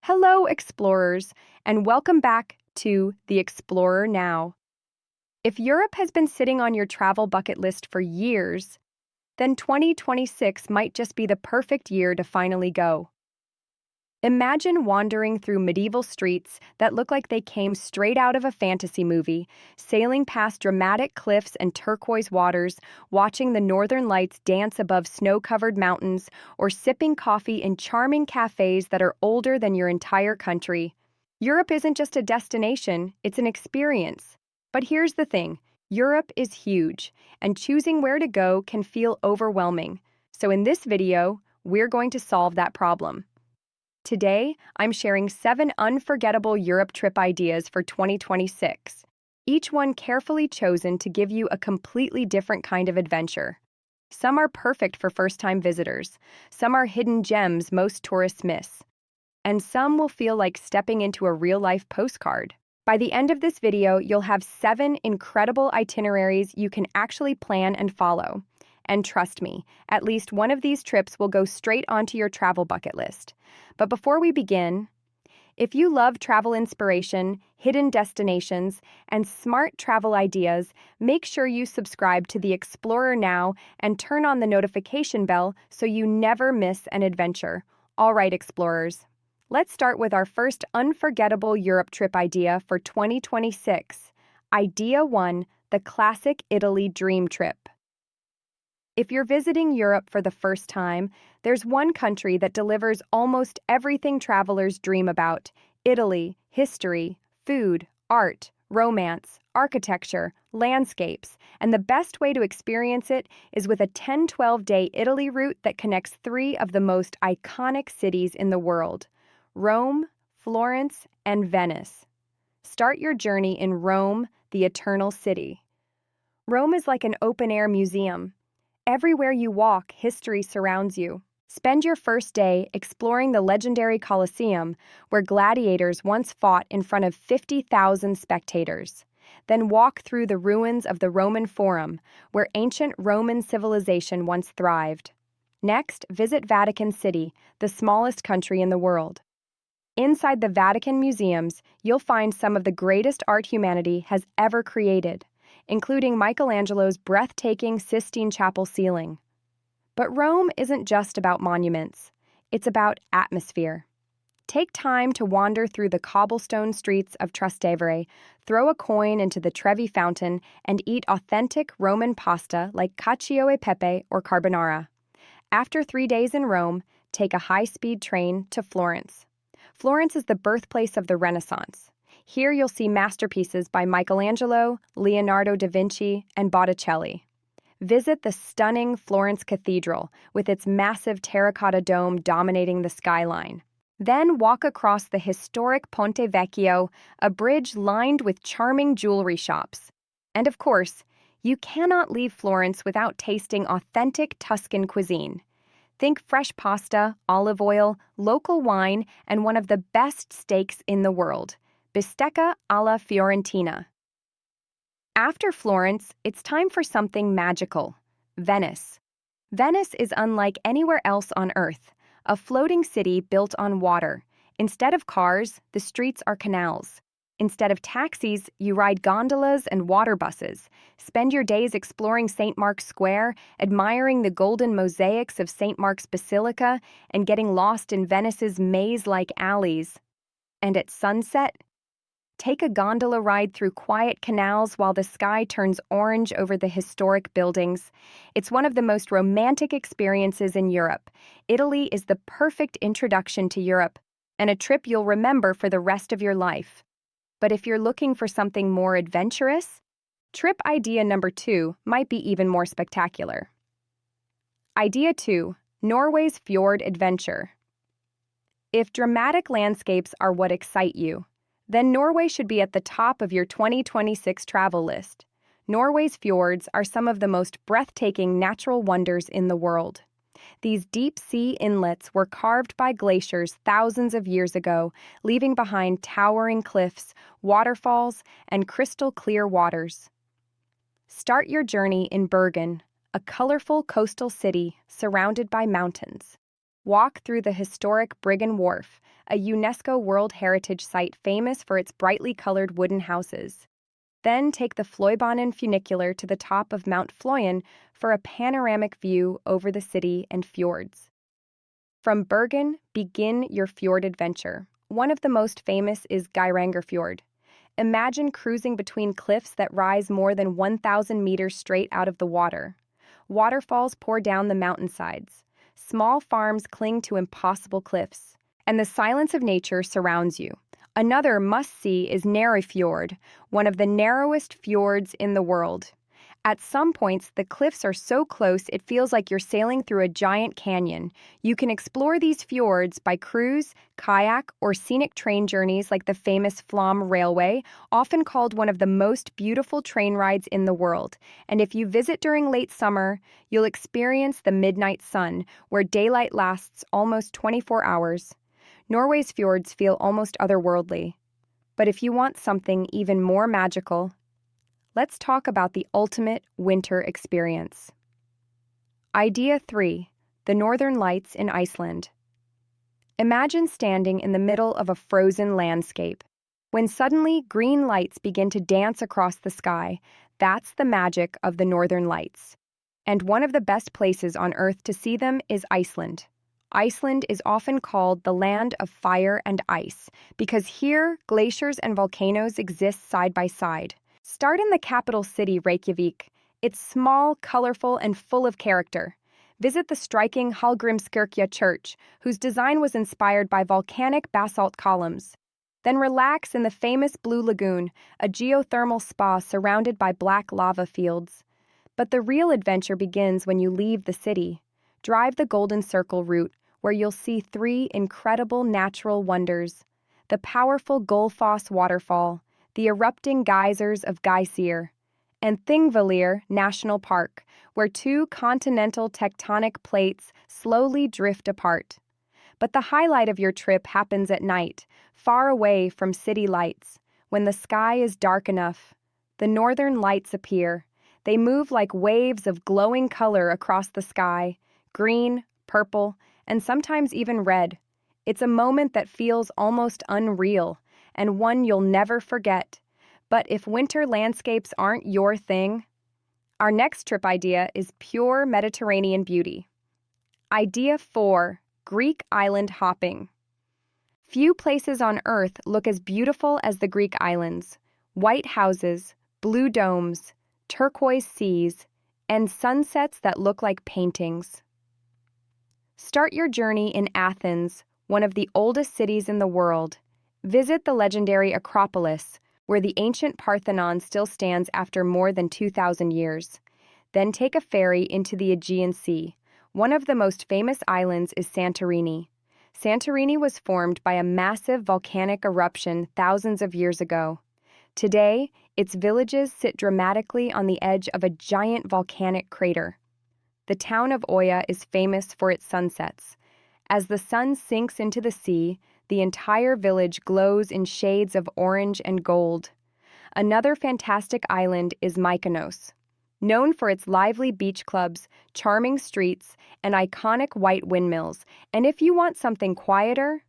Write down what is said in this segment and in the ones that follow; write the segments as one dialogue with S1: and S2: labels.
S1: Hello, explorers, and welcome back to The Explorer Now. If Europe has been sitting on your travel bucket list for years, then 2026 might just be the perfect year to finally go. Imagine wandering through medieval streets that look like they came straight out of a fantasy movie, sailing past dramatic cliffs and turquoise waters, watching the northern lights dance above snow-covered mountains, or sipping coffee in charming cafes that are older than your entire country. Europe isn't just a destination, it's an experience. But here's the thing, Europe is huge, and choosing where to go can feel overwhelming. So in this video, we're going to solve that problem. Today, I'm sharing 7 unforgettable Europe trip ideas for 2026, each one carefully chosen to give you a completely different kind of adventure. Some are perfect for first-time visitors, some are hidden gems most tourists miss, and some will feel like stepping into a real-life postcard. By the end of this video, you'll have 7 incredible itineraries you can actually plan and follow. And trust me, at least one of these trips will go straight onto your travel bucket list. But before we begin, if you love travel inspiration, hidden destinations, and smart travel ideas, make sure you subscribe to The Explorer now and turn on the notification bell so you never miss an adventure. All right, explorers, let's start with our first unforgettable Europe trip idea for 2026. Idea 1, the classic Italy dream trip. If you're visiting Europe for the first time, there's one country that delivers almost everything travelers dream about: Italy. History, food, art, romance, architecture, landscapes, and the best way to experience it is with a 10-12-day Italy route that connects 3 of the most iconic cities in the world: Rome, Florence, and Venice. Start your journey in Rome, the Eternal City. Rome is like an open-air museum. Everywhere you walk, history surrounds you. Spend your first day exploring the legendary Colosseum, where gladiators once fought in front of 50,000 spectators. Then walk through the ruins of the Roman Forum, where ancient Roman civilization once thrived. Next, visit Vatican City, the smallest country in the world. Inside the Vatican museums, you'll find some of the greatest art humanity has ever created, including Michelangelo's breathtaking Sistine Chapel ceiling. But Rome isn't just about monuments, it's about atmosphere. Take time to wander through the cobblestone streets of Trastevere, throw a coin into the Trevi fountain, and eat authentic Roman pasta like cacio e pepe or carbonara. After 3 days in Rome, take a high-speed train to Florence. Florence is the birthplace of the Renaissance. Here you'll see masterpieces by Michelangelo, Leonardo da Vinci, and Botticelli. Visit the stunning Florence Cathedral with its massive terracotta dome dominating the skyline. Then walk across the historic Ponte Vecchio, a bridge lined with charming jewelry shops. And of course, you cannot leave Florence without tasting authentic Tuscan cuisine. Think fresh pasta, olive oil, local wine, and one of the best steaks in the world: bistecca alla Fiorentina. After Florence, it's time for something magical: Venice. Venice is unlike anywhere else on Earth, a floating city built on water. Instead of cars, the streets are canals. Instead of taxis, you ride gondolas and water buses. Spend your days exploring St. Mark's Square, admiring the golden mosaics of St. Mark's Basilica, and getting lost in Venice's maze-like alleys. And at sunset, take a gondola ride through quiet canals while the sky turns orange over the historic buildings. It's one of the most romantic experiences in Europe. Italy is the perfect introduction to Europe, and a trip you'll remember for the rest of your life. But if you're looking for something more adventurous, trip idea number 2 might be even more spectacular. Idea 2, Norway's fjord adventure. If dramatic landscapes are what excite you, then Norway should be at the top of your 2026 travel list. Norway's fjords are some of the most breathtaking natural wonders in the world. These deep-sea inlets were carved by glaciers thousands of years ago, leaving behind towering cliffs, waterfalls, and crystal-clear waters. Start your journey in Bergen, a colorful coastal city surrounded by mountains. Walk through the historic Briggen Wharf, a UNESCO World Heritage Site famous for its brightly colored wooden houses. Then take the Floybonen funicular to the top of Mount Fløyen for a panoramic view over the city and fjords. From Bergen, begin your fjord adventure. One of the most famous is Fjord. Imagine cruising between cliffs that rise more than 1,000 meters straight out of the water. Waterfalls pour down the mountainsides. Small farms cling to impossible cliffs, and the silence of nature surrounds you. Another must-see is Fjord, one of the narrowest fjords in the world. At some points, the cliffs are so close it feels like you're sailing through a giant canyon. You can explore these fjords by cruise, kayak, or scenic train journeys like the famous Flom Railway, often called one of the most beautiful train rides in the world. And if you visit during late summer, you'll experience the midnight sun, where daylight lasts almost 24 hours. Norway's fjords feel almost otherworldly. But if you want something even more magical, let's talk about the ultimate winter experience. Idea 3. The Northern Lights in Iceland. Imagine standing in the middle of a frozen landscape. When suddenly green lights begin to dance across the sky, that's the magic of the Northern Lights. And one of the best places on Earth to see them is Iceland. Iceland is often called the land of fire and ice because here glaciers and volcanoes exist side by side. Start in the capital city, Reykjavik. It's small, colorful, and full of character. Visit the striking Hallgrímskirkja church, whose design was inspired by volcanic basalt columns. Then relax in the famous Blue Lagoon, a geothermal spa surrounded by black lava fields. But the real adventure begins when you leave the city. Drive the Golden Circle route, where you'll see 3 incredible natural wonders: the powerful Gullfoss waterfall, the erupting geysers of Geysir, and Thingvellir National Park, where 2 continental tectonic plates slowly drift apart. But the highlight of your trip happens at night, far away from city lights. When the sky is dark enough, the northern lights appear. They move like waves of glowing color across the sky, green, purple, and sometimes even red. It's a moment that feels almost unreal, and one you'll never forget. But if winter landscapes aren't your thing, our next trip idea is pure Mediterranean beauty. Idea 4. Greek island hopping. Few places on Earth look as beautiful as the Greek islands. White houses, blue domes, turquoise seas, and sunsets that look like paintings. Start your journey in Athens, one of the oldest cities in the world. Visit the legendary Acropolis, where the ancient Parthenon still stands after more than 2,000 years. Then take a ferry into the Aegean Sea. One of the most famous islands is Santorini. Santorini was formed by a massive volcanic eruption thousands of years ago. Today, its villages sit dramatically on the edge of a giant volcanic crater. The town of Oia is famous for its sunsets. As the sun sinks into the sea, the entire village glows in shades of orange and gold. Another fantastic island is Mykonos. Known for its lively beach clubs, charming streets, and iconic white windmills, and if you want something quieter,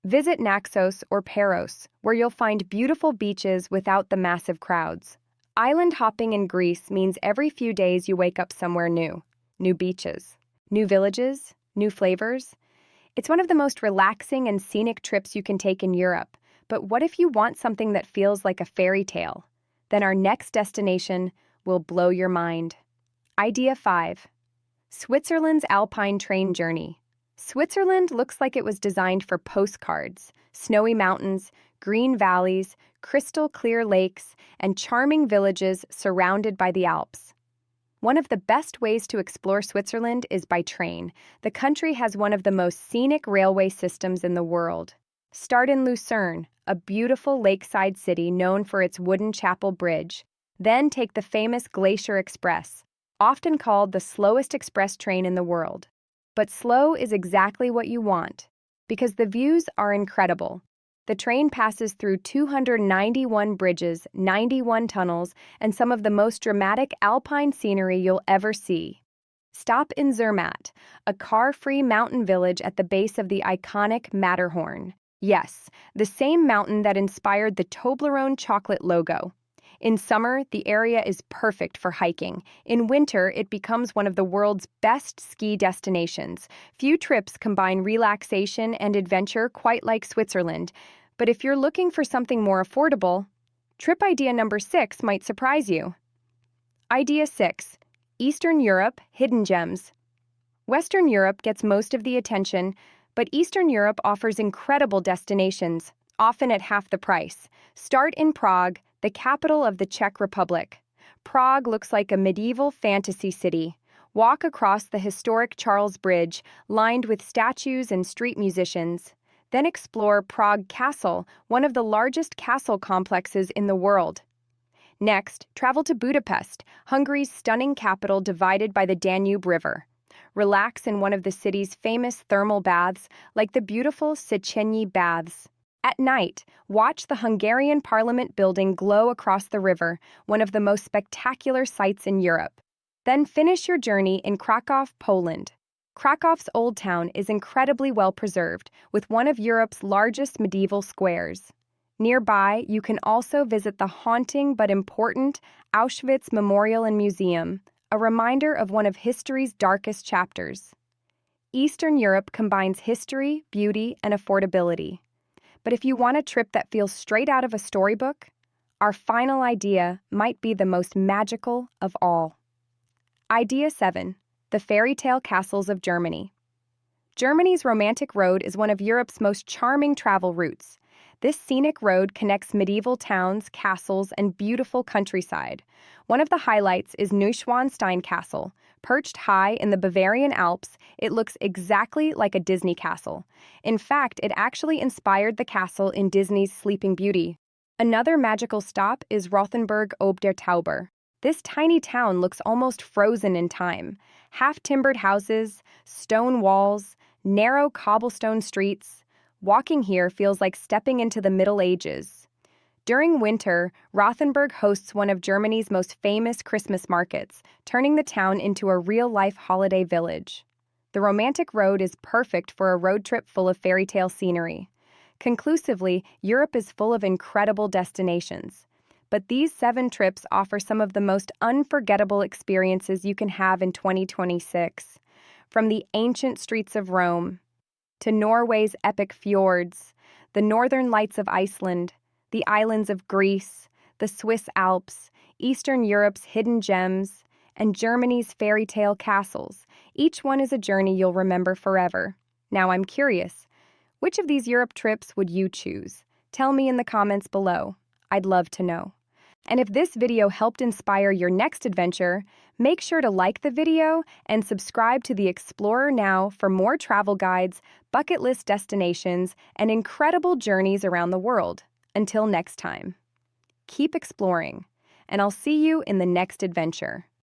S1: visit Naxos or Paros, where you'll find beautiful beaches without the massive crowds. Island hopping in Greece means every few days you wake up somewhere new. New beaches, new villages, new flavors. It's one of the most relaxing and scenic trips you can take in Europe. But what if you want something that feels like a fairy tale? Then our next destination will blow your mind. Idea 5. Switzerland's Alpine train journey. Switzerland looks like it was designed for postcards. Snowy mountains, green valleys, crystal clear lakes, and charming villages surrounded by the Alps. One of the best ways to explore Switzerland is by train. The country has one of the most scenic railway systems in the world. Start in Lucerne, a beautiful lakeside city known for its wooden chapel bridge. Then take the famous Glacier Express, often called the slowest express train in the world. But slow is exactly what you want, because the views are incredible. The train passes through 291 bridges, 91 tunnels, and some of the most dramatic alpine scenery you'll ever see. Stop in Zermatt, a car-free mountain village at the base of the iconic Matterhorn. Yes, the same mountain that inspired the Toblerone chocolate logo. In summer, the area is perfect for hiking. In winter, it becomes one of the world's best ski destinations. Few trips combine relaxation and adventure quite like Switzerland. But if you're looking for something more affordable, trip idea number 6 might surprise you. Idea 6. Eastern Europe, hidden gems. Western Europe gets most of the attention, but Eastern Europe offers incredible destinations, often at half the price. Start in Prague, the capital of the Czech Republic. Prague looks like a medieval fantasy city. Walk across the historic Charles Bridge, lined with statues and street musicians. Then explore Prague Castle, one of the largest castle complexes in the world. Next, travel to Budapest, Hungary's stunning capital divided by the Danube River. Relax in one of the city's famous thermal baths, like the beautiful Széchenyi Baths. At night, watch the Hungarian Parliament building glow across the river, one of the most spectacular sights in Europe. Then finish your journey in Krakow, Poland. Krakow's Old Town is incredibly well preserved, with one of Europe's largest medieval squares. Nearby, you can also visit the haunting but important Auschwitz Memorial and Museum, a reminder of one of history's darkest chapters. Eastern Europe combines history, beauty, and affordability. But if you want a trip that feels straight out of a storybook, our final idea might be the most magical of all. Idea 7. The fairytale castles of Germany. Germany's romantic road is one of Europe's most charming travel routes. This scenic road connects medieval towns, castles, and beautiful countryside. One of the highlights is Neuschwanstein Castle. Perched high in the Bavarian Alps, it looks exactly like a Disney castle. In fact, it actually inspired the castle in Disney's Sleeping Beauty. Another magical stop is Rothenburg ob der Tauber. This tiny town looks almost frozen in time. Half-timbered houses, stone walls, narrow cobblestone streets. Walking here feels like stepping into the Middle Ages. During winter, Rothenburg hosts one of Germany's most famous Christmas markets, turning the town into a real-life holiday village. The romantic road is perfect for a road trip full of fairy tale scenery. Conclusively, Europe is full of incredible destinations. But these 7 trips offer some of the most unforgettable experiences you can have in 2026. From the ancient streets of Rome, to Norway's epic fjords, the northern lights of Iceland, the islands of Greece, the Swiss Alps, Eastern Europe's hidden gems, and Germany's fairy tale castles. Each one is a journey you'll remember forever. Now I'm curious, which of these Europe trips would you choose? Tell me in the comments below. I'd love to know. And if this video helped inspire your next adventure, make sure to like the video and subscribe to the Explorer Now for more travel guides, bucket list destinations, and incredible journeys around the world. Until next time, keep exploring, and I'll see you in the next adventure.